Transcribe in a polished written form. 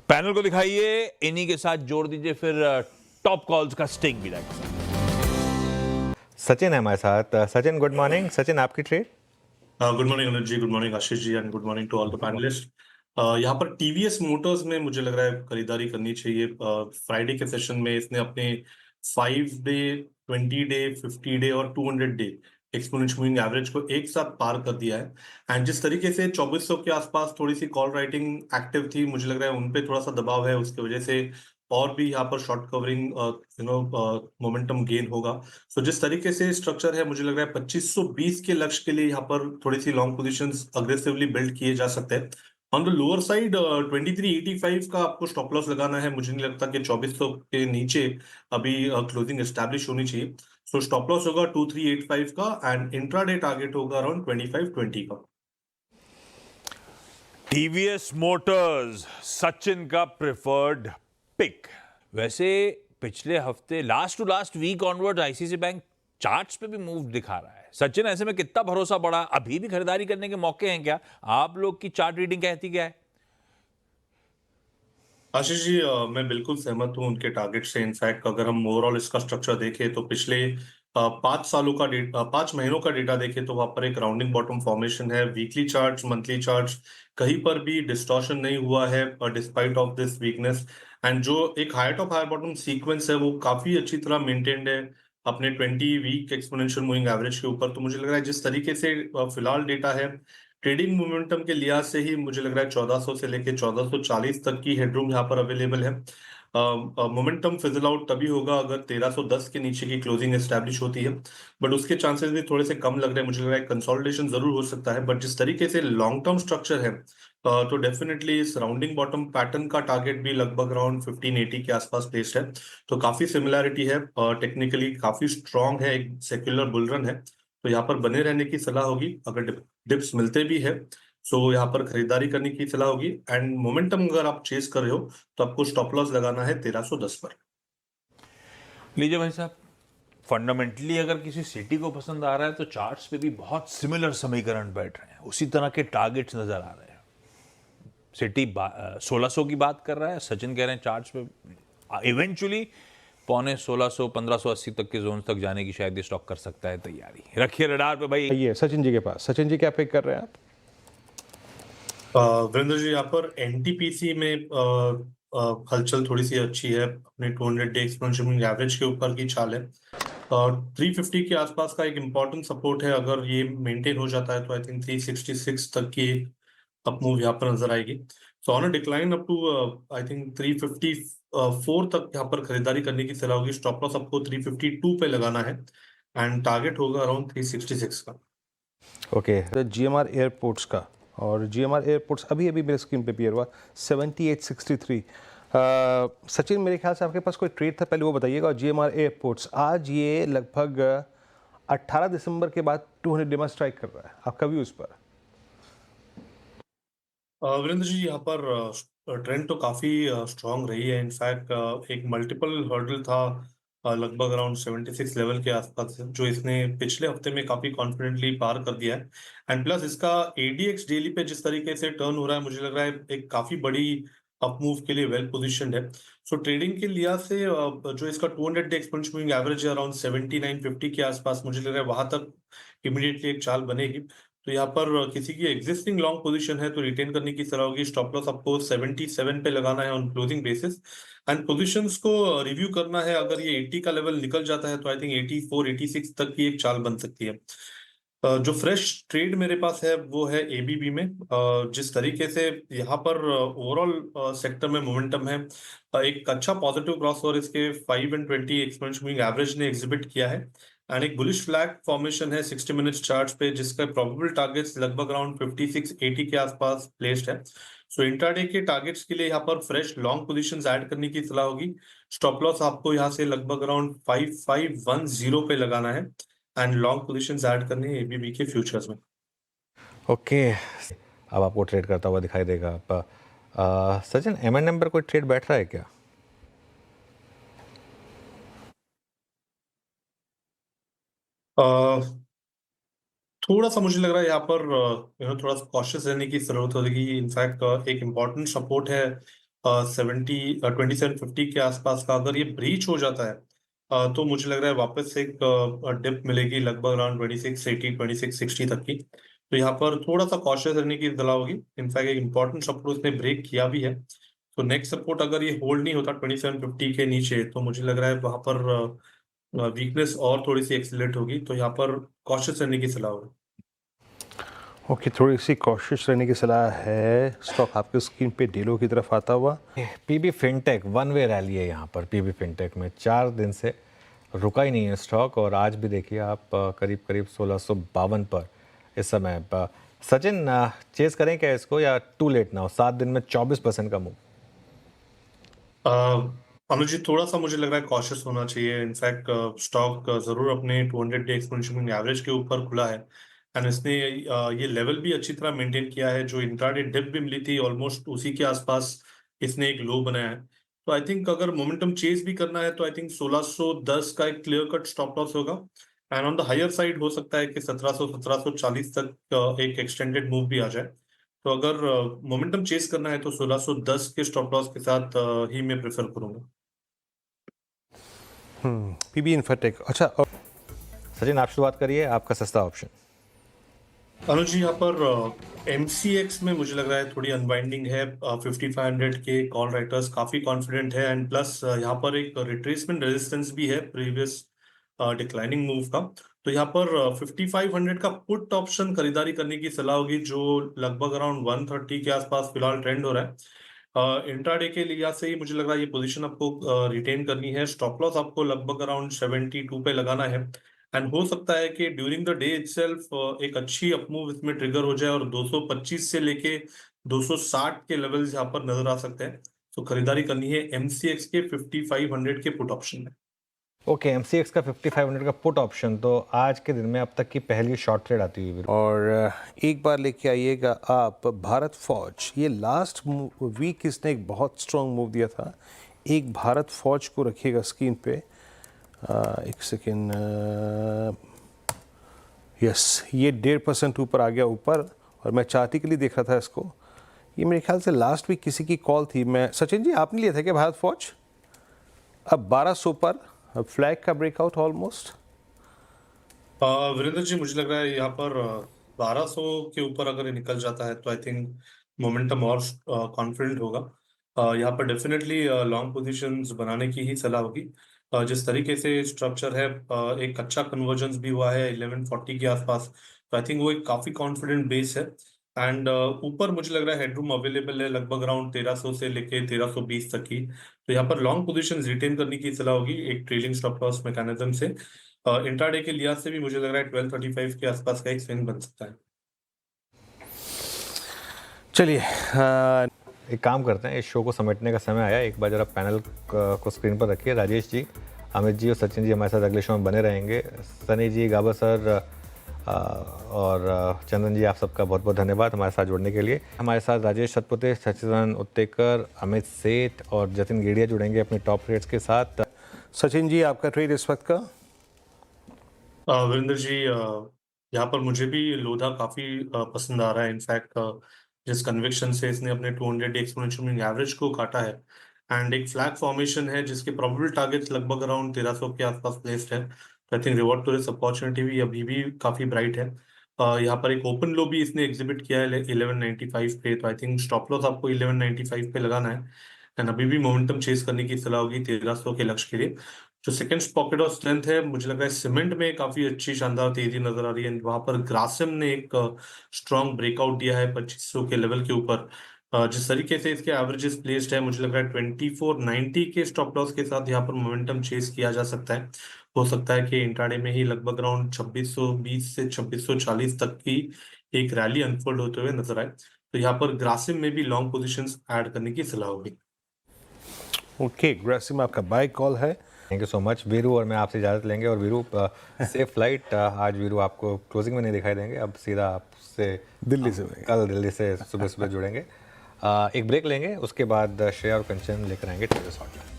Panel को दिखाइए, इन्हीं के साथ जोड़ दीजिए फिर टॉप कॉल्स का स्टिंग भी के साथ। सचिन है हमारे साथ। Sachin good morning. सचिन आपकी trade? Good morning Anuj ji, good morning Ashish ji, and good morning to all the panelist. यहाँ पर टीवीएस मोटर्स में मुझे लग रहा है खरीदारी करनी चाहिए। फ्राइडे के सेशन में इसने अपने 5 डे, 20 डे, 50 डे और 200 डे एक्सपोनेंशियल मूविंग एवरेज को एक साथ पार कर दिया है। एंड जिस तरीके से 2400 के आसपास थोड़ी सी कॉल राइटिंग एक्टिव थी, मुझे लग रहा है उन पे थोड़ा सा दबाव है, उसकी वजह से और भी यहाँ पर शॉर्ट कवरिंग मोमेंटम गेन होगा। तो जिस तरीके से स्ट्रक्चर है, मुझे लग रहा है 2520 के लक्ष्य के लिए यहाँ पर थोड़ी सी लॉन्ग पोजीशंस अग्रेसिवली बिल्ड किए जा सकते हैं। ऑन द लोअर साइड 2385 का आपको स्टॉप लॉस लगाना है। मुझे नहीं लगता कि 2400 के नीचे अभी क्लोजिंग एस्टैब्लिश होनी चाहिए। सो स्टॉप लॉस होगा 2385 का एंड इंट्राडे टारगेट होगा अराउंड 2520 का। टीवीएस मोटर्स सचिन का प्रेफर्ड पिक। वैसे पिछले हफ्ते last to last week onward ICICI bank charts पे भी मूव दिखा रहा है। सचिन, ऐसे में कितना भरोसा बढ़ा? अभी भी खरीदारी करने के मौके हैं क्या? आप लोग की चार्ट रीडिंग कहती क्या है? आशीष जी, मैं बिल्कुल सहमत हूं उनके टारगेट से। इनफैक्ट अगर हम ओवरऑल इसका स्ट्रक्चर देखें तो पिछले 5 सालों का डेटा, 5 महीनों का डेटा देखें तो वहां पर एक राउंडिंग बॉटम फॉर्मेशन है। वीकली चार्ट्स, मंथली चार्ट्स, कहीं पर भी डिस्टॉर्शन नहीं हुआ है despite of this weakness. And जो एक higher top higher bottom sequence है वो काफी अच्छी तरह मेंटेन्ड है अपने 20 वीक एक्सपोनेंशियल मूविंग एवरेज के ऊपर। तो मुझे लग रहा है जिस तरीके से फिलहाल डेटा है, ट्रेडिंग मोमेंटम के लिहाज से ही मुझे लग रहा है 1400 से लेके 1440 तक की हेडरूम यहाँ पर अवेलेबल है। मोमेंटम फिजल आउट तभी होगा अगर 1310 के नीचे की क्लोजिंग एस्टैब्लिश होती है, बट उसके चांसेस भी थोड़े से कम लग रहे हैं। मुझे लग रहा है कंसोलिडेशन जरूर हो सकता है, बट जिस तरीके से लॉन्ग टर्म स्ट्रक्चर है तो डेफिनेटली इस राउंडिंग बॉटम पैटर्न का टारगेट भी लगभग अराउंड 1580 के आसपास प्लेस्ड है। तो काफी सिमिलैरिटी है, टेक्निकली काफी स्ट्रांग है, एक सेक्युलर बुलरन है। तो यहाँ पर बने रहने की सलाह होगी। अगर डिप्स मिलते भी है सो यहाँ पर खरीदारी करने की सलाह होगी। एंड मोमेंटम अगर आप चेस कर रहे हो तो आपको स्टॉप लॉस लगाना है 1310 पर। लीजिए भाई साहब, फंडामेंटली अगर किसी सिटी को पसंद आ रहा है तो चार्ट्स पे भी बहुत सिमिलर समीकरण बैठ रहे हैं, उसी तरह के टारगेट्स नजर आ रहे हैं। सिटी 1600 की बात कर रहा है, सचिन कह रहे हैं चार्ट्स पे इवेंचुअली 1500 1580 तक के जोन तक जाने की शायद ये स्टॉक कर सकता है। तैयारी रखिए रडार पे भाई। ये सचिन जी के पास। सचिन जी क्या पिक कर रहे हैं आप? वीरेंद्र जी, यहाँ पर एनटीपीसी में हलचल थोड़ी सी अच्छी है। अपने 200 डे एक्सपोनेंशियल मूविंग एवरेज के ऊपर की चाल है। 350 के आसपास का एक इम्पॉर्टेंट सपोर्ट है। अगर ये मेंटेन हो जाता है तो आई थिंक 366 तक की अप मूव यहाँ पर नजर आएगी। So on a decline up to I think 354 तक यहाँ पर खरीदारी करने की सलाह होगी। स्टॉप लॉस आपको 352 पे लगाना है एंड टारगेट होगा अराउंड 366 का। ओके, तो जीएमआर एयरपोर्ट्स का, और जीएमआर एयरपोर्ट्स अभी अभी मेरे स्क्रीन पे अपीयर हुआ 7863। सचिन, मेरे ख्याल से आपके पास कोई ट्रेड था, पहले वो बताइएगा। और जीएमआर एयरपोर्ट्स आज ये लगभग 18 दिसंबर के बाद 200 डे में स्ट्राइक कर रहा है, आपका व्यू उस पर? वीरेंद्र जी, यहाँ पर ट्रेंड तो काफी स्ट्रांग रही है। इनफैक्ट एक मल्टीपल हर्डल था लगभग अराउंड 76 लेवल के आसपास, जो इसने पिछले हफ्ते में काफी कॉन्फिडेंटली पार कर दिया है। एंड प्लस इसका एडीएक्स डेली पे जिस तरीके से टर्न हो रहा है, मुझे लग रहा है एक काफी बड़ी अप मूव के लिए वेल पोजिशन है। सो ट्रेडिंग के लिहाज से जो इसका 200 डे एक्सपोनेंशियल मूविंग एवरेज है अराउंड 7950 के आसपास, मुझे लग रहा है वहां तक इमीडिएटली एक चाल बनेगी। तो यहाँ पर किसी की एग्जिस्टिंग लॉन्ग पोजीशन है तो रिटेन करने की सलाह होगी। स्टॉप लॉस आपको 77 पे लगाना है on closing basis. And positions को रिव्यू करना है। अगर ये 80 का लेवल निकल जाता है तो आई थिंक 84 86 तक की एक चाल बन सकती है। जो फ्रेश ट्रेड मेरे पास है वो है एबीबी में। जिस तरीके से यहाँ पर ओवरऑल सेक्टर में मोमेंटम है, एक अच्छा पॉजिटिव क्रॉस ओवर इसके 5 and 20 एक्सपोनेंशियल मूविंग एवरेज ने एग्जिबिट किया है। एंड एक बुलिश फ्लैग फॉर्मेशन है 60 मिनट्स चार्ट पे, जिसका प्रोबेबल टारगेट्स लगभग अराउंड 5680 के आसपास प्लेस्ड है। सो इंट्राडे के टारगेट्स के लिए यहाँ पर फ्रेश लॉन्ग पोजीशंस ऐड करने की सलाह होगी। स्टॉप लॉस आपको यहाँ से लगभग अराउंड 5510 पे लगाना है एंड लॉन्ग पोजीशंस ऐड करनी है एबीबी के फ्यूचर्स में। ओके, अब आपको ट्रेड करता हुआ दिखाई देगा आप। सचिन, एमएनएम पर कोई ट्रेड बैठ रहा है क्या? थोड़ा सा मुझे लग रहा है यहाँ पर थोड़ा सा कॉशियस रहने की जरूरत होगी। इनफैक्ट एक इम्पॉर्टेंट सपोर्ट है 2750 के आसपास का अगर ये ब्रीच हो जाता है तो मुझे लग रहा है वापस से एक डिप मिलेगी लगभग अराउंड 2680 2660 तक की। तो यहाँ पर थोड़ा सा कॉशियस रहने की सलाह होगी। इनफैक्ट एक इंपॉर्टेंट सपोर्ट उसने ब्रेक किया भी है, तो नेक्स्ट सपोर्ट अगर ये होल्ड नहीं होता 2750 के नीचे तो मुझे लग रहा है वहां पर वीकनेस और थोड़ी सी एक्सीलरेट होगी। तो यहाँ पर कॉशियस रहने की सलाह होगी। ओके, थोड़ी सी कॉशियस रहने की सलाह है। स्टॉक आपके स्क्रीन पे डीलो की तरफ आता हुआ। PB Fintech one way rally है यहाँ पर। पीबी फिनटेक में 4 दिन से रुका ही नहीं है स्टॉक, और आज भी देखिए आप करीब करीब 1652 पर इस समय। सचिन, चेस करें क्या इसको या टू लेट ना हो? 7 दिन में 24% का मूव। अनुज जी, थोड़ा सा मुझे लग रहा है कॉशियस होना चाहिए। इनफैक्ट स्टॉक जरूर अपने 200 डे एक्सपोनेंशियल मूविंग एवरेज के ऊपर खुला है, एंड इसने ये लेवल भी अच्छी तरह मेंटेन किया है। जो इंट्राडे डिप भी मिली थी ऑलमोस्ट उसी के आसपास इसने एक लो बनाया है। तो आई थिंक अगर मोमेंटम चेज भी करना है तो आई थिंक 1610 का एक क्लियर कट स्टॉप लॉस होगा, and on the higher side हो सकता है कि 1740 तक एक एक्सटेंडेड मूव भी आ जाए। तो अगर मोमेंटम चेस करना है तो 1610 के स्टॉप लॉस के साथ ही मैं प्रेफर करूंगा। PB Infotech. अच्छा, सचिन, आप शुरुआत करिए, आपका सस्ता ऑप्शन। अनुज जी, यहाँ पर MCX में मुझे लग रहा है थोड़ी अनवाइंडिंग है। 5500 के कॉल राइटर्स काफी कॉन्फिडेंट है, एंड प्लस यहाँ पर एक रिट्रेसमेंट रेजिस्टेंस भी है प्रीवियस डिक्लाइनिंग मूव का। तो यहाँ पर 5500 का पुट ऑप्शन खरीदारी करने की सलाह होगी, जो लगभग अराउंड 130 के आसपास फिलहाल ट्रेंड हो रहा है। इंट्राडे के लिहाज से ही मुझे लग रहा है ये पोजीशन आपको रिटेन करनी है। स्टॉप लॉस आपको लगभग अराउंड 72 पे लगाना है, एंड हो सकता है कि ड्यूरिंग द डे इटसेल्फ एक अच्छी अपमूव इसमें ट्रिगर हो जाए और 225 से लेके 260 के लेवल्स यहाँ पर नजर आ सकते हैं। तो खरीदारी करनी है MCX के 5500 के पुट ऑप्शन में। ओके, MCX का 5500 का पुट ऑप्शन तो आज के दिन में अब तक की पहली शॉर्ट ट्रेड आती हुई। और एक बार लेके आइएगा आप भारत फौज। ये लास्ट वीक इसने एक बहुत स्ट्रॉन्ग मूव दिया था। एक भारत फौज को रखिएगा स्क्रीन पे। एक सेकेंड। यस, ये 1.5% ऊपर आ गया ऊपर, और मैं चार्टी के लिए देख रहा था इसको। ये मेरे ख्याल से लास्ट वीक किसी की कॉल थी। मैं, सचिन जी, आपने लिया था क्या भारत फौज? अब 1200 पर फ्लैग का ब्रेकआउट ऑलमोस्ट। वीरेंद्र जी, मुझे लग रहा है यहाँ पर 1200 के ऊपर अगर ये निकल जाता है तो आई थिंक मोमेंटम और कॉन्फिडेंट होगा। यहाँ पर डेफिनेटली लॉन्ग पोजीशंस बनाने की ही सलाह होगी। जिस तरीके से स्ट्रक्चर है, एक अच्छा कन्वर्जेंस भी हुआ है 1140 के आसपास, तो आई थिंक वो एक काफी कॉन्फिडेंट बेस है। एंड ऊपर मुझे लग रहा है हेडरूम अवेलेबल है लगभग अराउंड 1300 से लेके 1320 तक की। तो यहाँ पर लॉन्ग पोजीशंस रिटेन करने की सलाह होगी एक ट्रेलिंग स्टॉप लॉस मैकेनिज्म से। इंट्राडे के लिहाज से भी मुझे लग रहा है 1235 के आसपास का एक स्विंग बन सकता है। चलिए, एक काम करते हैं, इस शो को समेटने का समय आया। एक बार जरा पैनल को स्क्रीन पर रखिए। राजेश जी, अमित जी और सचिन जी हमारे साथ अगले शो में बने रहेंगे। सनी जी, गाबा सर और चंदन जी, आप सबका बहुत बहुत धन्यवाद हमारे साथ जुड़ने के लिए। हमारे साथ राजेश सतपुते, सचिन उत्तेकर, अमित सेठ और जतिन गेड़िया जुड़ेंगे अपने टॉप ट्रेड्स के साथ। सचिन जी, आपका ट्रेड इस वक्त का? वीरेंद्र जी, यहाँ पर मुझे भी लोधा काफी पसंद आ रहा है। इनफैक्ट जिस कन्विक्शन से इसने अपने 200 डे एक्सपोनेंशियल मूविंग एवरेज को काटा है, एंड एक फ्लैग फॉर्मेशन है जिसके प्रोबेबल टारगेट्स लगभग अराउंड 1300 के आसपास प्लेस्ड है। तो I think reward to this opportunity भी अभी भी काफी ब्राइट है। यहाँ पर एक ओपन लो भी इसने एग्जिबिट किया है 1195 पे, तो आई थिंक स्टॉप लॉस आपको 1195 पे लगाना है, एंड अभी भी मोमेंटम चेस करने की सलाह होगी 1300 के लक्ष्य के लिए। जो सेकंड पॉकेट ऑफ स्ट्रेंथ है, मुझे लग रहा है सीमेंट में काफी अच्छी शानदार तेजी नजर आ रही है। वहां पर ग्रासिम ने एक स्ट्रॉन्ग ब्रेकआउट दिया है 2500 के लेवल के ऊपर। जिस तरीके से इसके एवरेजेस प्लेस्ड है, मुझे लग रहा है 2490 के स्टॉप लॉस के साथ यहाँ पर मोमेंटम चेस किया जा सकता है। हो सकता है कि इंट्राडे में ही लगभग अराउंड 2620 से 2640 तक की एक रैली अनफोल्ड होते हुए नजर आए। तो यहाँ पर ग्रासिम में भी लॉन्ग पोजिशन ऐड करने की सलाह होगी। ओके, ग्रासिम आपका बाय कॉल है। Thank you so much Veeru, और मैं आपसे इजाज़त लेंगे। और वीरू, सेफ फ्लाइट। आज वीरू आपको क्लोजिंग में नहीं दिखाई देंगे, अब सीधा आपसे दिल्ली से कल दिल्ली से सुबह सुबह जुड़ेंगे। एक ब्रेक लेंगे, उसके बाद श्रेया और कंचन लेकर आएंगे ट्रेडर्स हॉटलाइन।